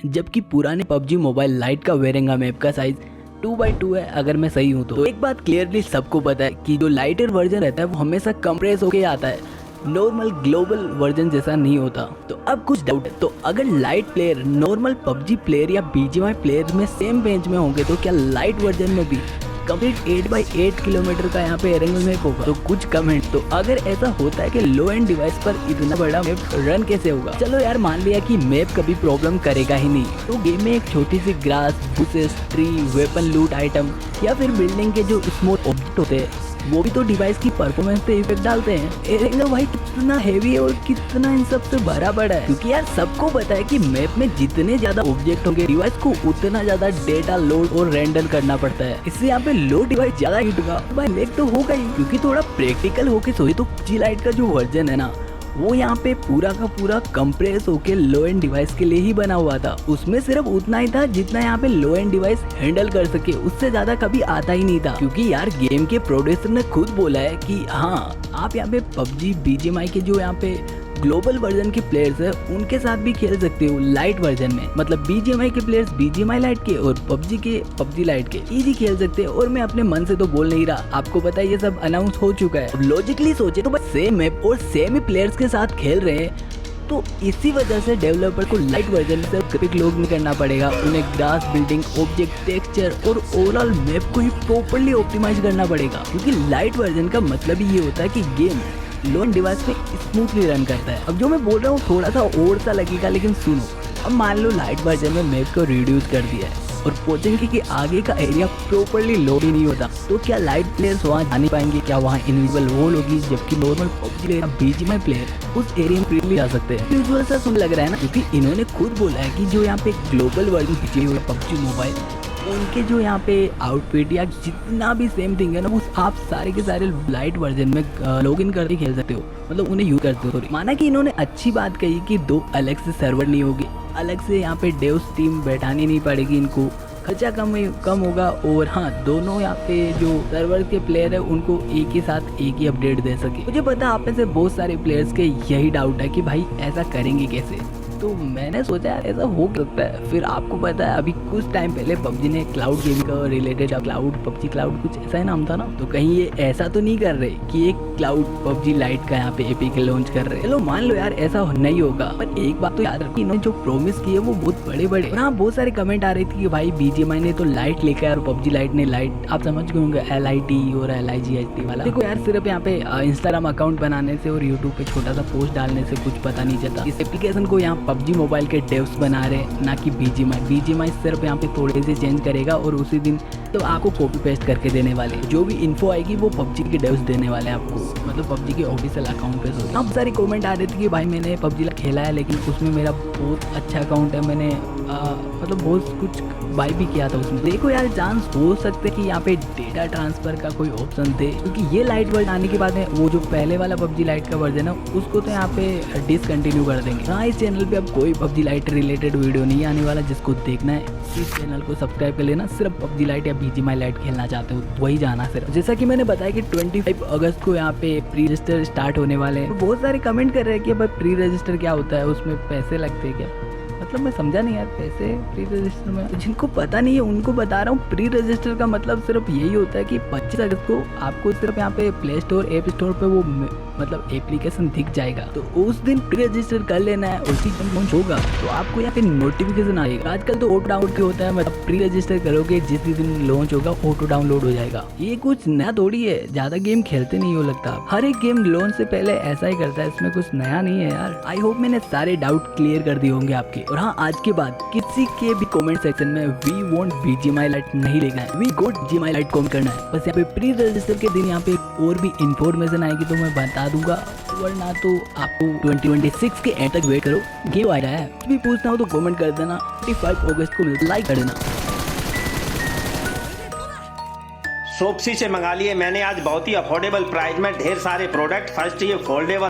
जबकि पुराने PUBG mobile light का वेरेंगा मैप का साइज 2x2 है। अगर मैं सही हूँ तो एक बात क्लियरली सबको पता है कि जो लाइटर वर्जन रहता है वो हमेशा कंप्रेस होके आता है, नॉर्मल ग्लोबल वर्जन जैसा नहीं होता। तो अब कुछ डाउट है, तो अगर light player normal PUBG player या बीजीएमआई प्लेयर में सेम बेंच में होंगे तो क्या लाइट वर्जन में भी कंप्लीट 8x8 किलोमीटर का यहाँ पे एरेंगल मैप होगा? तो कुछ कमेंट। तो अगर ऐसा होता है कि लो एंड डिवाइस पर इतना बड़ा मैप रन कैसे होगा? चलो यार मान लिया कि मैप कभी प्रॉब्लम करेगा ही नहीं, तो गेम में एक छोटी sea grass, bushes, tree, weapon लूट आइटम या फिर बिल्डिंग के जो स्मॉल ऑब्जेक्ट होते हैं वो भी तो डिवाइस की परफॉर्मेंस पे इफेक्ट डालते हैं। एरेंगल भाई कितना हेवी है और कितना इन सब से भरा पड़ा है, क्योंकि यार सबको पता है कि मैप में जितने ज्यादा ऑब्जेक्ट होंगे डिवाइस को उतना ज्यादा डेटा लोड और रेंडर करना पड़ता है। इससे यहाँ पे लो डिवाइस ज्यादा हीट होगा, भाई लेग तो होगा ही। क्योंकि थोड़ा प्रैक्टिकल होके सोचे तो पबजी लाइट का जो वर्जन है ना वो यहाँ पे पूरा का पूरा कंप्रेस होके लो एंड डिवाइस के लिए ही बना हुआ था। उसमें सिर्फ उतना ही था जितना यहाँ पे लो एंड डिवाइस हैंडल कर सके, उससे ज्यादा कभी आता ही नहीं था। क्योंकि यार गेम के प्रोड्यूसर ने खुद बोला है कि हाँ आप यहाँ पे पबजी बीजीएमआई के जो यहाँ पे ग्लोबल वर्जन के प्लेयर्स है उनके साथ भी खेल सकते हो लाइट वर्जन में। मतलब बीजीएमआई के प्लेयर्स बीजीएमआई लाइट के और पबजी के पबजी लाइट के इजी खेल सकते हैं। और मैं अपने मन से तो बोल नहीं रहा, आपको पता है ये सब अनाउंस हो चुका है। लॉजिकली सोचे तो बस सेम मैप और सेम ही प्लेयर्स के साथ खेल रहे हैं, तो इसी वजह से डेवलपर को लाइट वर्जन में सिर्फ ग्राफिक लोड नहीं करना पड़ेगा, उन्हें ग्रास, बिल्डिंग, ऑब्जेक्ट, टेक्सचर और ओवरऑल मैप को ही प्रॉपर्ली ऑप्टिमाइज करना पड़ेगा। क्योंकि लाइट वर्जन का मतलब ही ये होता है कि गेम लो एंड डिवाइस पे स्मूथली रन करता है। अब जो मैं बोल रहा हूँ थोड़ा सा और सा लगेगा, लेकिन सुनो, अब मान लो लाइट वर्जन में मैप को रिड्यूस कर दिया है और सोचेंगे कि आगे का एरिया प्रॉपर्ली लोड ही नहीं होता, तो क्या लाइट प्लेयर्स वहाँ जा नहीं पाएंगे? क्या वहाँ इनविजिबल वॉल होगी? जबकि normal PUBG player, BGMI player उस एरिया में फ्रीली जा सकते हैं। यूजुअल सा सुन लग रहा है ना, क्योंकि इन्होंने खुद बोला है कि जो यहाँ पे ग्लोबल वर्जन खींची हुई है पबजी मोबाइल, उनके जो यहाँ पे आउटफिट या जितना भी सेम थिंग है ना वो आप सारे के सारे लाइट वर्जन में लॉगिन करके खेल सकते हो, मतलब उन्हें यूज करते हो। माना कि इन्होंने अच्छी बात कही कि दो अलग से सर्वर नहीं होगी, अलग से यहाँ पे डेव्स टीम बैठानी नहीं पड़ेगी, इनको खर्चा कम होगा। और हाँ, दोनों यहाँ पे जो सर्वर के प्लेयर है उनको एक ही साथ एक ही अपडेट दे सके। मुझे पता आप में से बहुत सारे प्लेयर्स के यही डाउट है कि भाई ऐसा करेंगे कैसे, तो मैंने सोचा यार ऐसा हो सकता है। फिर आपको पता है अभी कुछ टाइम पहले पबजी ने क्लाउड गेमिंग का रिलेटेड क्लाउड पबजी क्लाउड कुछ ऐसा ही नाम था ना, तो कहीं ये ऐसा तो नहीं कर रहे कि एक क्लाउड पबजी लाइट का यहाँ पे एपीके लॉन्च कर रहे हैं? चलो मान लो यार ऐसा नहीं होगा, पर एक बात तो याद रखिए इन्होंने जो प्रॉमिस किए वो बहुत बड़े बड़े। और हाँ, बहुत सारे कमेंट आ रहे थे कि भाई बीजीएमआई ने तो लाइट लेकर और पबजी लाइट ने लाइट, आप समझ गए होंगे LIT और LIGHT वाला। देखो यार सिर्फ यहाँ पे इंस्टाग्राम अकाउंट बनाने से और यूट्यूब पे छोटा सा पोस्ट डालने से कुछ पता नहीं चलता। इस एप्लीकेशन को यहाँ पबजी मोबाइल के डेव्स बना रहे, ना कि बीजीएमआई सिर्फ यहाँ पे थोड़े से चेंज करेगा और उसी दिन तो आपको कॉपी पेस्ट करके देने वाले। जो भी इन्फो आएगी वो पबजी के डेव्स देने वाले हैं आपको, मतलब पबजी के ऑफिशियल अकाउंट पे। अब सारी कमेंट आ रही थी कि भाई मैंने पबजी खेला है लेकिन उसमें मेरा बहुत अच्छा अकाउंट है, मैंने मतलब बहुत कुछ बाय भी किया था उसमें। देखो यार चांस हो सकते कि यहाँ पे डेटा ट्रांसफर का कोई ऑप्शन दे, क्योंकि ये लाइट वर्जन आने के बाद में वो जो पहले वाला पबजी लाइट का वर्जन है उसको तो यहाँ पे डिसकंटिन्यू कर देंगे। हाँ, इस चैनल पे अब कोई पबजी लाइट रिलेटेड वीडियो नहीं आने वाला। जिसको देखना है इस चैनल को सब्सक्राइब कर लेना, सिर्फ पबजी लाइट या बीजीएमआई लाइट खेलना चाहते हो वही जाना सिर्फ। जैसा कि मैंने बताया कि 25 अगस्त को यहाँ पे प्री रजिस्टर स्टार्ट होने वाले हैं। तो बहुत सारे कमेंट कर रहे हैं कि भाई प्री रजिस्टर क्या होता है, उसमें पैसे लगते हैं क्या? मतलब मैं समझा नहीं यार, पैसे प्री रजिस्टर में? जिनको पता नहीं है उनको बता रहा हूँ, प्री रजिस्टर का मतलब सिर्फ यही होता है कि 25 अगस्त को आपको सिर्फ यहाँ पे प्ले स्टोर ऐप स्टोर पे वो मतलब एप्लीकेशन दिख जाएगा, तो उस दिन प्री रजिस्टर कर लेना है। उसी दिन लॉन्च होगा तो आपको यहाँ पे नोटिफिकेशन आएगा। आजकल तो ऑटो डाउनलोड भी होता है, मतलब प्री रजिस्टर करोगे जिस दिन लॉन्च होगा ऑटो डाउनलोड हो जाएगा। ये कुछ नया थोड़ी है, ज्यादा गेम खेलते नहीं हो लगता, हर एक गेम लॉन्च से पहले ऐसा ही करता है, इसमें कुछ नया नहीं है यार। आई होप मैंने सारे डाउट क्लियर कर दिए होंगे आपके। और हाँ, आज के बाद किसी के भी कमेंट सेक्शन में वी वांट बीजीएमआई लाइट नहीं लिखना है, we good BGMI lite comment करना है बस। यहाँ पे प्री रजिस्टर के दिन यहाँ पे और भी इंफॉर्मेशन आएगी तो मैं बता दूंगा, वरना तो आपको 2026 के एंड तक वेट करो, गेम आ रहा है। कुछ भी पूछना हो तो कमेंट कर देना। 25 अगस्त को लाइक कर देना। शॉप्सी से मंगा लिए मैंने आज बहुत ही अफोर्डेबल प्राइस में ढेर सारे प्रोडक्ट। फर्स्ट ये फोल्डेबल